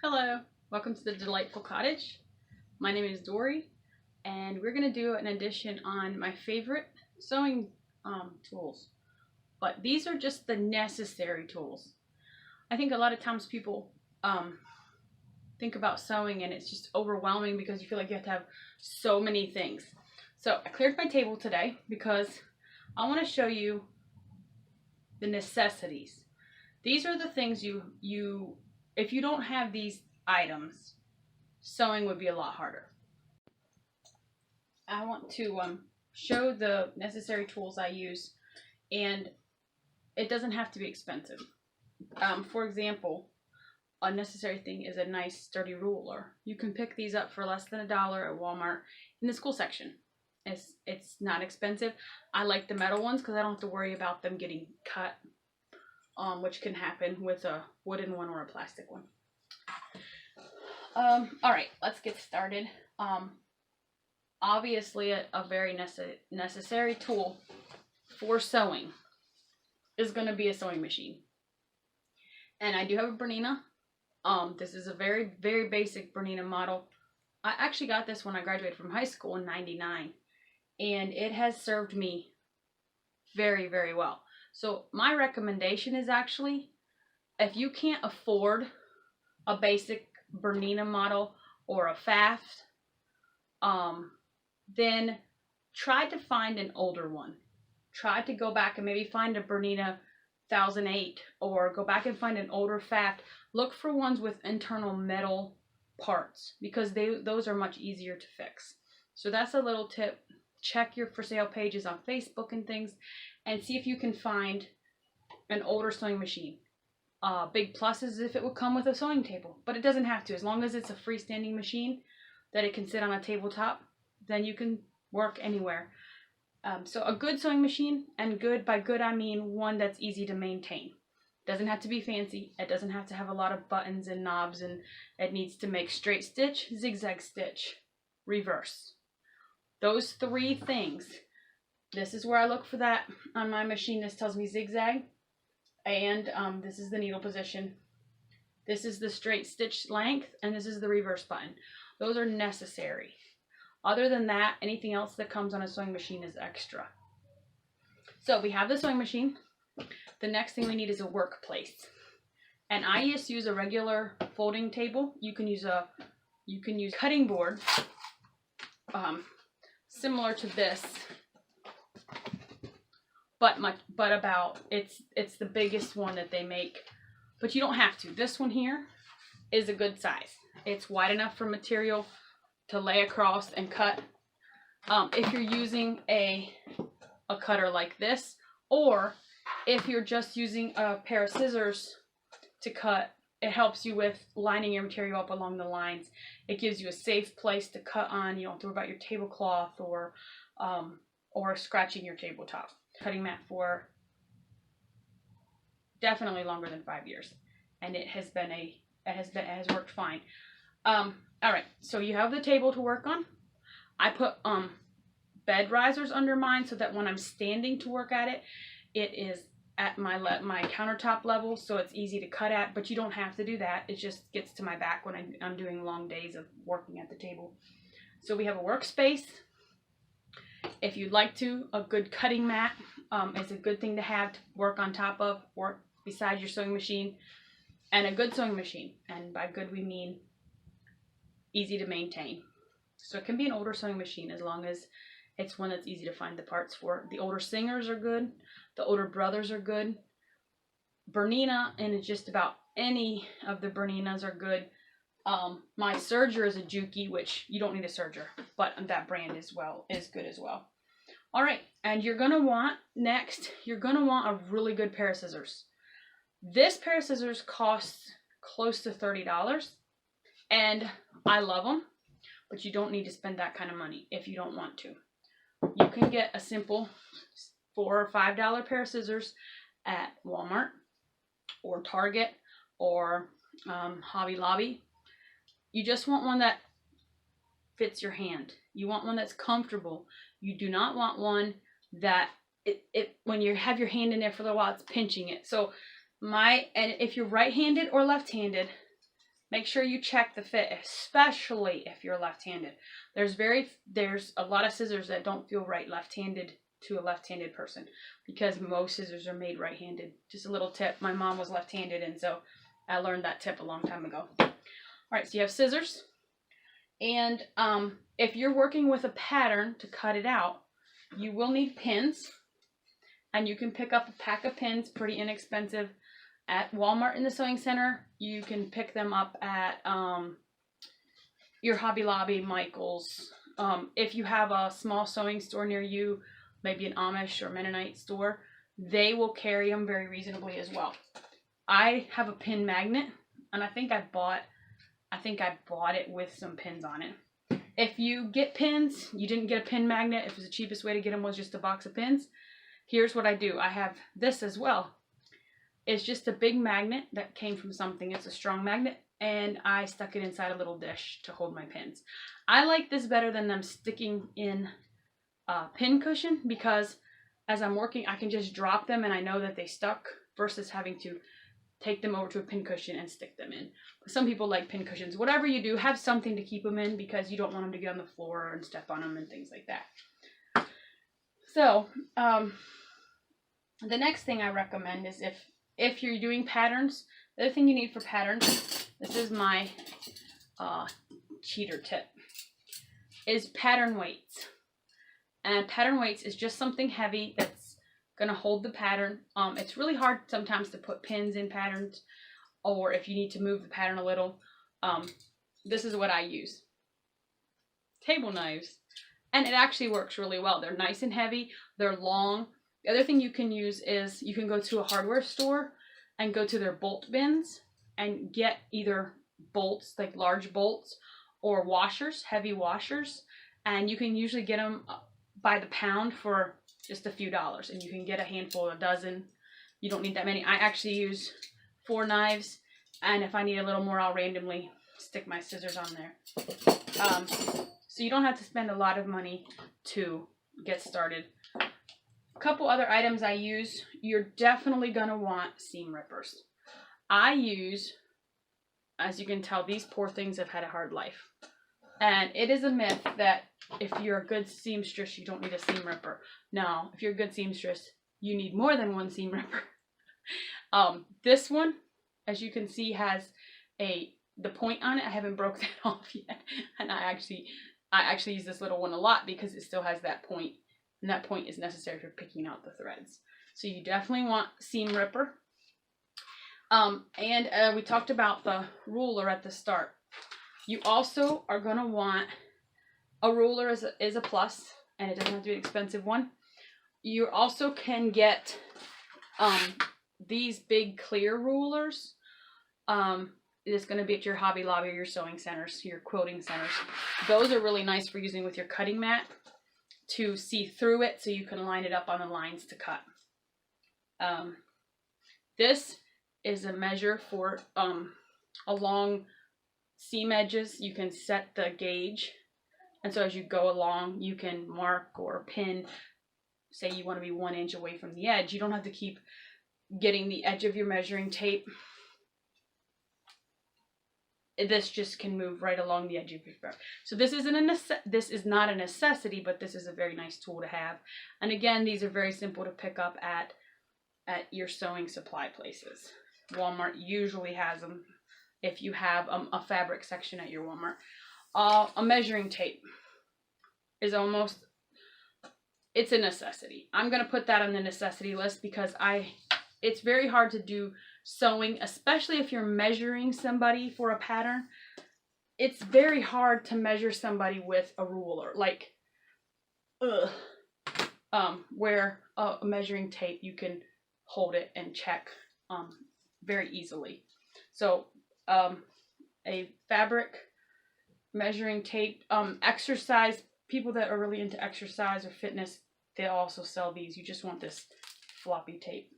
Hello, welcome to the Delightful Cottage. My name is Dory, and we're going to do an addition on my favorite sewing tools. But these are just the necessary tools. I think a lot of times people think about sewing and it's just overwhelming because you feel like you have to have so many things. So I cleared my table today because I want to show you the necessities. These are the things you if you don't have these items, sewing would be a lot harder. I want to show the necessary tools I use, and it doesn't have to be expensive. For example, a necessary thing is a nice sturdy ruler. You can pick these up for less than $1 at Walmart in the school section. It's not expensive. I like the metal ones because I don't have to worry about them getting cut, which can happen with a wooden one or a plastic one. All right, let's get started. Obviously, a very necessary tool for sewing is going to be a sewing machine. And I do have a Bernina. This is a very, very basic Bernina model. I actually got this when I graduated from high school in '99. And it has served me very, very well. So my recommendation is actually, if you can't afford a basic Bernina model or a Pfaff, then try to find an older one. Try to go back and maybe find a Bernina 1008 or go back and find an older Pfaff. Look for ones with internal metal parts because those are much easier to fix. So that's a little tip. Check your for sale pages on Facebook and things and see if you can find an older sewing machine. Big plus is if it would come with a sewing table, but it doesn't have to. As long as it's a freestanding machine that it can sit on a tabletop, then you can work anywhere. So a good sewing machine, and good by good I mean one that's easy to maintain. It doesn't have to be fancy. It doesn't have to have a lot of buttons and knobs, and it needs to make straight stitch, zigzag stitch, reverse. Those three things. This is where I look for that on my machine. This tells me zigzag, and this is the needle position. This is the straight stitch length, and this is the reverse button. Those are necessary. Other than that, anything else that comes on a sewing machine is extra. So we have the sewing machine. The next thing we need is a workplace. And I just use a regular folding table. You can use a cutting board, similar to this, but about it's the biggest one that they make. But you don't have to. This one here is a good size. It's wide enough for material to lay across and cut. If you're using a cutter like this, or if you're just using a pair of scissors to cut, it helps you with lining your material up along the lines. It gives you a safe place to cut on. You don't have to worry about your tablecloth or scratching your tabletop. Cutting mat for definitely longer than 5 years, and it has worked fine. All right, so you have the table to work on. I put bed risers under mine so that when I'm standing to work at it, it is at my countertop level, so it's easy to cut at, but you don't have to do that. It just gets to my back when I'm doing long days of working at the table. So we have a workspace. If you'd like to, a good cutting mat is a good thing to have to work on top of, work beside your sewing machine, and a good sewing machine. And by good, we mean easy to maintain. So it can be an older sewing machine as long as it's one that's easy to find the parts for. The older Singers are good. The older Brothers are good. Bernina, and just about any of the Berninas are good. My serger is a Juki, which you don't need a serger, but that brand is good as well. All right, and you're gonna want a really good pair of scissors. This pair of scissors costs close to $30, and I love them, but you don't need to spend that kind of money if you don't want to. You can get a simple $4 or $5 pair of scissors at Walmart or Target or Hobby Lobby. You just want one that fits your hand. You want one that's comfortable. You do not want one that when you have your hand in there for a little while, it's pinching it. So and if you're right-handed or left-handed, make sure you check the fit, especially if you're left-handed. There's a lot of scissors that don't feel right left-handed to a left-handed person because most scissors are made right-handed. Just a little tip. My mom was left-handed, and so I learned that tip a long time ago. All right, so you have scissors, and if you're working with a pattern to cut it out, you will need pins, and you can pick up a pack of pins, pretty inexpensive, at Walmart in the Sewing Center. You can pick them up at your Hobby Lobby, Michael's. If you have a small sewing store near you, maybe an Amish or Mennonite store, they will carry them very reasonably as well. I have a pin magnet, and I think I bought it with some pins on it. If you get pins, you didn't get a pin magnet, if the cheapest way to get them was just a box of pins, here's what I do. I have this as well. It's just a big magnet that came from something. It's a strong magnet, and I stuck it inside a little dish to hold my pins. I like this better than them sticking in a pin cushion because as I'm working, I can just drop them and I know that they stuck versus having to take them over to a pin cushion and stick them in. Some people like pin cushions. Whatever you do, have something to keep them in because you don't want them to get on the floor and step on them and things like that. So, the next thing I recommend is if you're doing patterns, the other thing you need for patterns, this is my cheater tip, is pattern weights. And pattern weights is just something heavy that's going to hold the pattern. It's really hard sometimes to put pins in patterns, or if you need to move the pattern a little. This is what I use. Table knives. And it actually works really well. They're nice and heavy. They're long. The other thing you can use is you can go to a hardware store and go to their bolt bins and get either bolts, like large bolts, or washers, heavy washers. And you can usually get them by the pound for just a few dollars. And you can get a handful, a dozen. You don't need that many. I actually use 4 knives. And if I need a little more, I'll randomly stick my scissors on there. So you don't have to spend a lot of money to get started. A couple other items I use. You're definitely going to want seam rippers. I use, as you can tell, these poor things have had a hard life. And it is a myth that if you're a good seamstress, you don't need a seam ripper. No, if you're a good seamstress, you need more than one seam ripper. This one, as you can see, has the point on it. I haven't broke that off yet. And I actually use this little one a lot because it still has that point. And that point is necessary for picking out the threads. So you definitely want seam ripper. And we talked about the ruler at the start. You also are going to want a ruler is a plus, and it doesn't have to be an expensive one. You also can get these big clear rulers. It's going to be at your Hobby Lobby or your sewing centers, your quilting centers. Those are really nice for using with your cutting mat to see through it so you can line it up on the lines to cut. This is a measure for along seam edges. You can set the gauge, and so as you go along you can mark or pin. Say you want to be 1 inch away from the edge, you don't have to keep getting the edge of your measuring tape. This just can move right along the edge of your fabric. So this is not a necessity, but this is a very nice tool to have. And again, these are very simple to pick up at your sewing supply places. Walmart usually has them if you have a fabric section at your Walmart. A measuring tape is it's a necessity. I'm going to put that on the necessity list because it's very hard to do sewing, especially if you're measuring somebody for a pattern. It's very hard to measure somebody with a ruler, like where a measuring tape you can hold it and check very easily. So a fabric measuring tape, exercise, people that are really into exercise or fitness, they also sell these. You just want this floppy tape.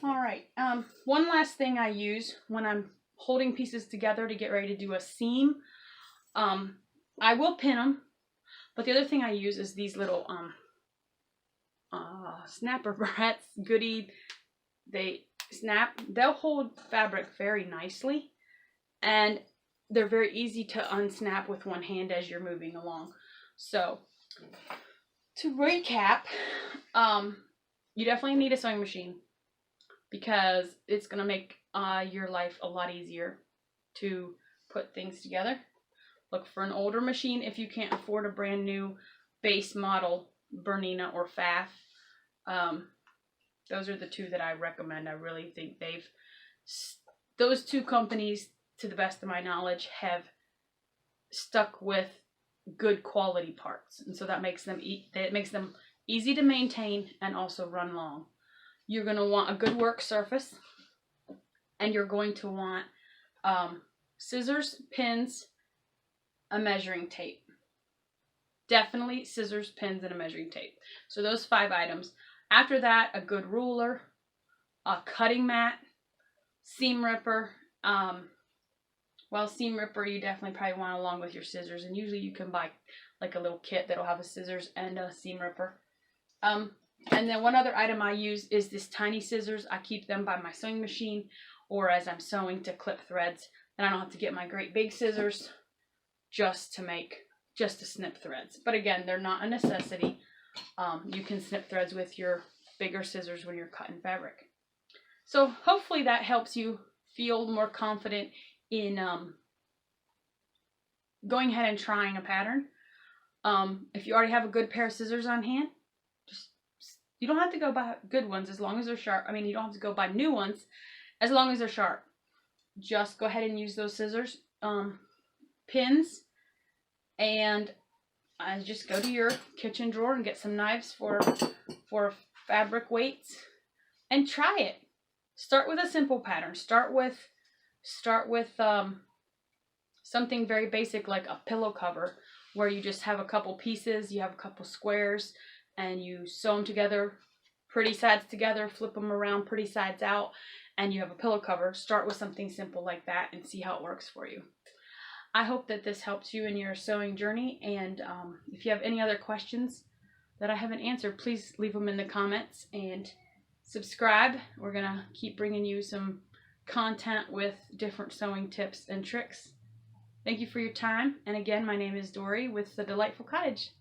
All right, one last thing I use when I'm holding pieces together to get ready to do a seam, I will pin them, but the other thing I use is these little snapper barrettes, Goody. They snap, they'll hold fabric very nicely. and they're very easy to unsnap with one hand as you're moving along. So to recap, you definitely need a sewing machine because it's going to make your life a lot easier to put things together. Look for an older machine if you can't afford a brand new base model Bernina or Pfaff. Those are the two that I recommend. I really think those two companies, to the best of my knowledge, have stuck with good quality parts, and so that makes them easy to maintain and also run long. You're going to want a good work surface, and you're going to want scissors, pins, a measuring tape. Definitely scissors, pins, and a measuring tape. So those 5 items. After that, a good ruler, a cutting mat, seam ripper. Seam ripper you definitely probably want along with your scissors, and usually you can buy like a little kit that'll have a scissors and a seam ripper. And then one other item I use is this tiny scissors. I keep them by my sewing machine or as I'm sewing to clip threads. Then I don't have to get my great big scissors just to snip threads. But again, they're not a necessity. You can snip threads with your bigger scissors when you're cutting fabric. So hopefully that helps you feel more confident in going ahead and trying a pattern. If you already have a good pair of scissors on hand, you don't have to go buy good ones as long as they're sharp. I mean, you don't have to go buy new ones as long as they're sharp. Just go ahead and use those scissors, pins, and just go to your kitchen drawer and get some knives for fabric weights and try it. Start with a simple pattern. Start with something very basic like a pillow cover, where you just have a couple pieces, you have a couple squares, and you sew them together, pretty sides together, flip them around, pretty sides out, and you have a pillow cover. Start with something simple like that and see how it works for you. I hope that this helps you in your sewing journey, and if you have any other questions that I haven't answered, please leave them in the comments and subscribe. We're going to keep bringing you some content with different sewing tips and tricks. Thank you for your time, and again, my name is Dory with The Delightful Cottage.